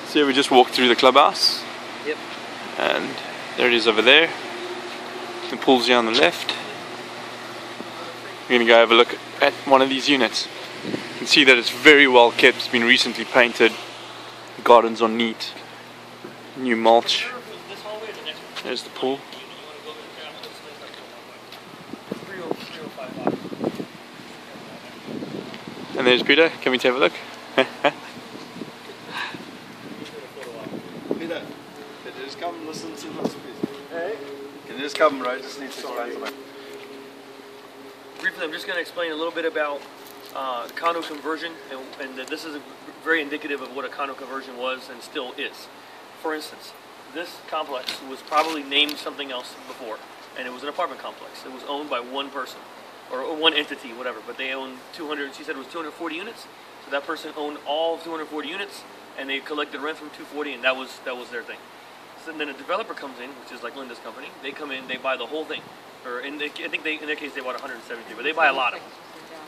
So we just walked through the clubhouse. Yep. And there it is over there. The pool's here on the left. We're going to go have a look at one of these units. You can see that it's very well kept. It's been recently painted. The gardens are neat. New mulch. There's the pool. And there's Peter. Can we have a look? Peter, can you just come and listen to us, please? Hey? Can you just come, right? Just need to explain something. Briefly, I'm just going to explain a little bit about condo conversion, and this is very indicative of what a condo conversion was and still is. For instance, this complex was probably named something else before, and it was an apartment complex. It was owned by one person, or one entity, whatever, but they owned 200, she said it was 240 units, so that person owned all 240 units, and they collected rent from 240, and that was their thing. So then a developer comes in, which is like Linda's company. They come in, they buy the whole thing, or I think in their case they bought 170, but they buy a lot of them.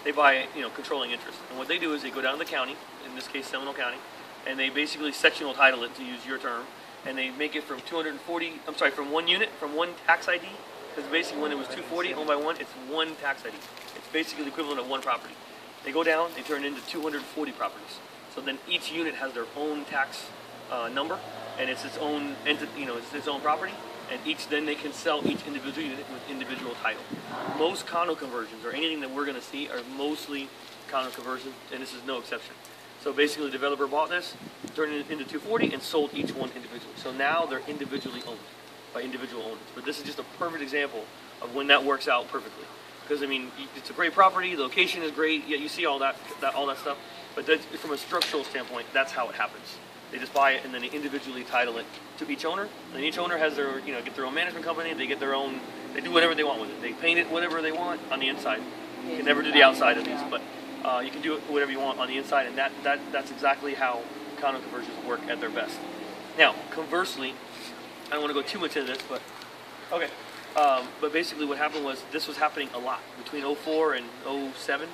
They buy, controlling interest, and what they do is they go down to the county, in this case Seminole County, and they basically sectional title it, to use your term, and they make it from from one unit, from one tax ID, because basically when it was 240 owned by one, it's one tax ID. It's basically the equivalent of one property. They go down, they turn it into 240 properties. So then each unit has their own tax number, and it's its own entity, it's its own property, and then they can sell each individual unit with individual title. Most condo conversions, or anything that we're going to see, are mostly condo conversions, and this is no exception. So basically the developer bought this, turned it into 240, and sold each one individually. So now they're individually owned by individual owners. But this is just a perfect example of when that works out perfectly. Because I mean, it's a great property, the location is great, yeah, you see all that stuff. But from a structural standpoint, that's how it happens. They just buy it and then they individually title it to each owner. And then each owner has their, get their own management company. They get their own. They do whatever they want with it. They paint it whatever they want on the inside. You can never do the outside of these, but you can do it whatever you want on the inside, and that's exactly how condo conversions work at their best. Now, conversely, I don't want to go too much into this, but okay. But basically, what happened was this was happening a lot between 04 and 07.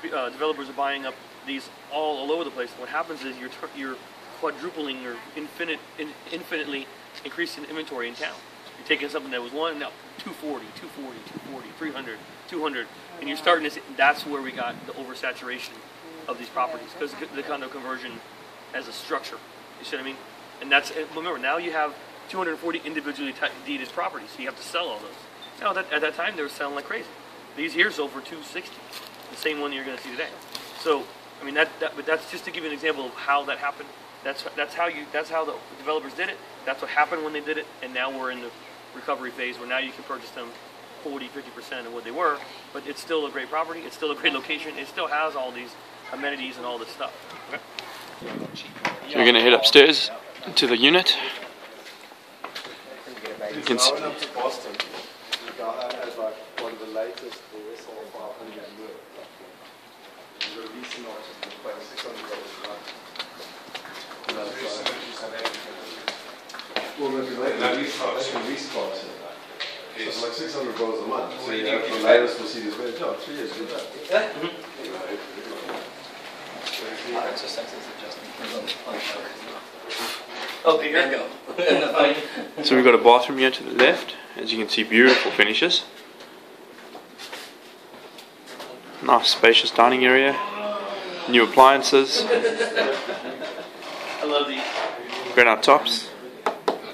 Developers are buying up these all over the place. What happens is you're quadrupling or infinitely increasing inventory in town. You're taking something that was one, now 240, 240, 240, 300, 200, and you're starting to see, that's where we got the oversaturation of these properties, because the condo conversion as a structure, you see what I mean? And remember, now you have 240 individually deeded properties, so you have to sell all those. Now, at that time, they were selling like crazy. These here sold for 260, the same one you're going to see today. So, I mean, but that's just to give you an example of how that happened. That's how the developers did it. That's what happened when they did it, and now we're in the recovery phase where now you can purchase them 40-50% of what they were, but it's still a great property. It's still a great location. It still has all these amenities and all this stuff. Okay. So we're going to head upstairs to the unit. You can see. Boston. The guy has like one of the latest OSR 500 work. The leasing option is about $600 a month. Well, the lease cost. It's like $600 a month. So you have the latest Mercedes Benz. Oh, 3 years, good job. Oh, here you go. So we've got a bathroom here to the left. As you can see, beautiful finishes. Nice spacious dining area. New appliances. I love these. Granite tops.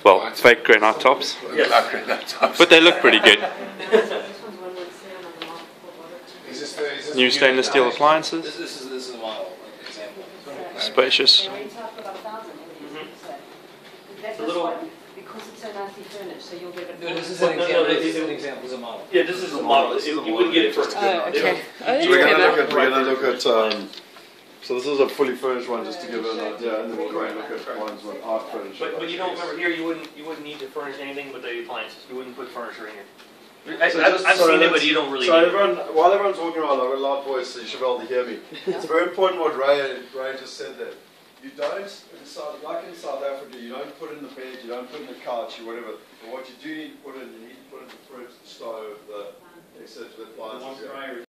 Well, fake granite tops. Yes. But they look pretty good. New stainless steel appliances. This is a model example. Spacious. It's a little. Because it's so nicely furnished, so you'll get it. No, this is an example. This is an example. It's a model. Yeah, this is a model. You wouldn't get it for. Oh, okay. We're gonna look at. So this is a fully furnished one, just to give it an idea, and then we'll go and look at ones with art furniture. But you don't remember here. You wouldn't need to furnish anything but the appliances. You wouldn't put furniture in here. I've seen it, but you don't really. So need while everyone's walking around, I've got a loud voice, so you should be able to hear me. It's very important what Ray just said there. You don't, like in South Africa, you don't put in the bed, you don't put in the couch, or whatever. But what you do need to put in, you need to put in the fridge, the stove, the etc. The appliances.